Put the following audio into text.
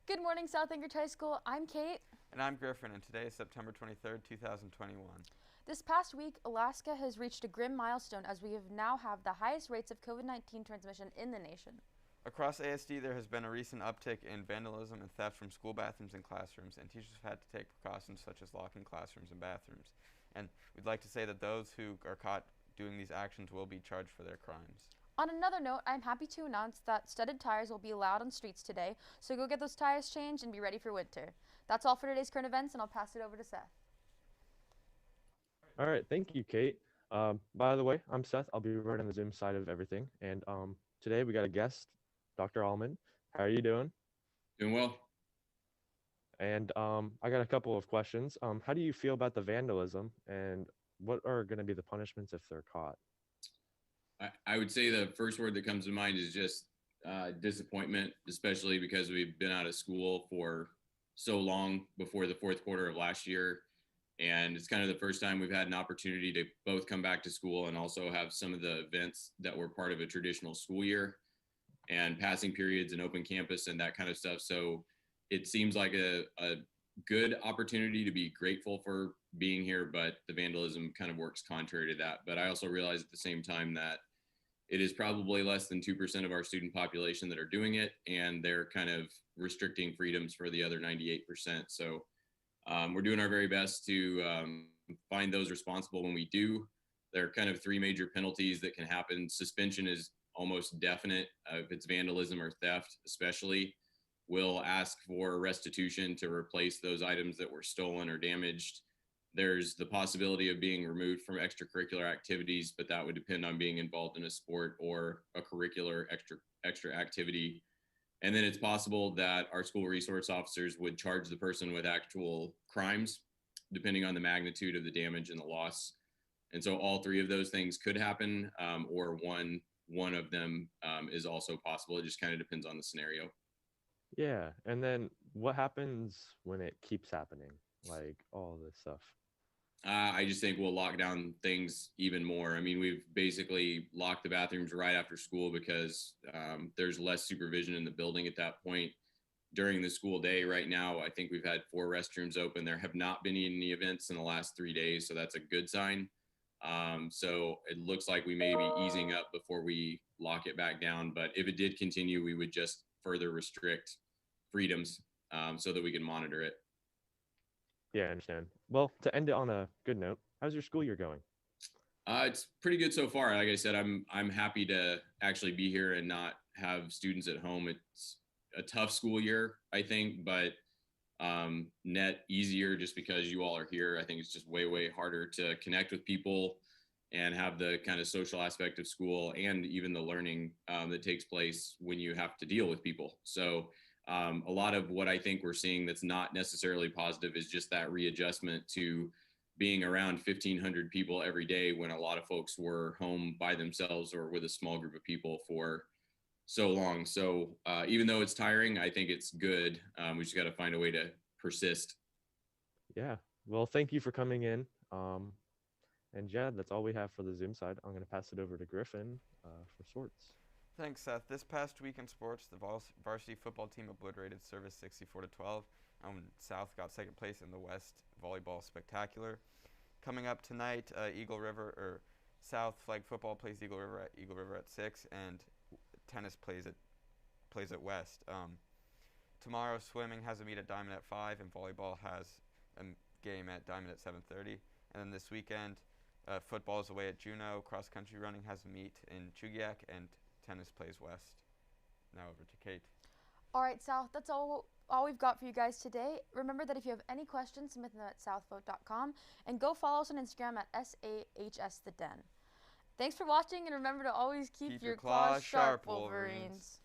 Good morning, South Anchorage High School. I'm Kate. And I'm Griffin, and today is September 23rd, 2021. This past week, Alaska has reached a grim milestone as we have now have the highest rates of COVID-19 transmission in the nation. Across ASD, there has been a recent uptick in vandalism and theft from school bathrooms and classrooms, and teachers have had to take precautions such as locking classrooms and bathrooms. And we'd like to say that those who are caught doing these actions will be charged for their crimes. On another note, I'm happy to announce that studded tires will be allowed on streets today, so go get those tires changed and be ready for winter. That's all for today's current events, and I'll pass it over to Seth. All right, thank you, Kate. By the way, I'm Seth. I'll be running the Zoom side of everything. And today we got a guest, Dr. Almond. How are you doing? Doing well. And I got a couple of questions. How do you feel about the vandalism, and what are going to be the punishments if they're caught? I would say the first word that comes to mind is just disappointment, especially because we've been out of school for so long before the fourth quarter of last year. And it's kind of the first time we've had an opportunity to both come back to school and also have some of the events that were part of a traditional school year and passing periods and open campus and that kind of stuff. So it seems like a good opportunity to be grateful for being here, but the vandalism kind of works contrary to that. But I also realize at the same time that it is probably less than 2% of our student population that are doing it, and they're kind of restricting freedoms for the other 98%. So we're doing our very best to find those responsible when we do. There are kind of three major penalties that can happen. Suspension is almost definite if it's vandalism or theft, especially. We'll ask for restitution to replace those items that were stolen or damaged. There's the possibility of being removed from extracurricular activities, but that would depend on being involved in a sport or a curricular extra activity. And then it's possible that our school resource officers would charge the person with actual crimes, depending on the magnitude of the damage and the loss. And so all three of those things could happen, or one of them is also possible. It just kind of depends on the scenario. Yeah, and then what happens when it keeps happening, like all this stuff? I just think we'll lock down things even more. I mean, we've basically locked the bathrooms right after school because there's less supervision in the building at that point. During the school day right now, I think we've had 4 restrooms open. There have not been any events in the last 3 days, so that's a good sign. So it looks like we may be easing up before we lock it back down. But if it did continue, we would just further restrict freedoms so that we can monitor it. Yeah, I understand. Well, to end it on a good note, how's your school year going? It's pretty good so far. Like I said, I'm happy to actually be here and not have students at home. It's a tough school year, I think, but net easier just because you all are here. I think it's just way harder to connect with people and have the kind of social aspect of school and even the learning that takes place when you have to deal with people. So a lot of what I think we're seeing that's not necessarily positive is just that readjustment to being around 1,500 people every day when a lot of folks were home by themselves or with a small group of people for so long. So even though it's tiring, I think it's good. We just got to find a way to persist. Yeah, well, thank you for coming in. And yeah, that's all we have for the Zoom side. I'm going to pass it over to Griffin for sorts. Thanks, Seth. This past week in sports, the varsity football team obliterated Service 64-12. South got second place in the West Volleyball Spectacular. Coming up tonight, South flag football plays Eagle River at 6, and tennis plays at West. Tomorrow, swimming has a meet at Diamond at 5, and volleyball has a game at Diamond at 7:30. And then this weekend, football is away at Juneau. Cross country running has a meet in Chugiak, and tennis plays West. Now over to Kate. All right, South, that's all we've got for you guys today. Remember that if you have any questions, submit them at southvote.com, and go follow us on Instagram at SAHS The Den. Thanks for watching, and remember to always keep your claws sharp, Wolverines.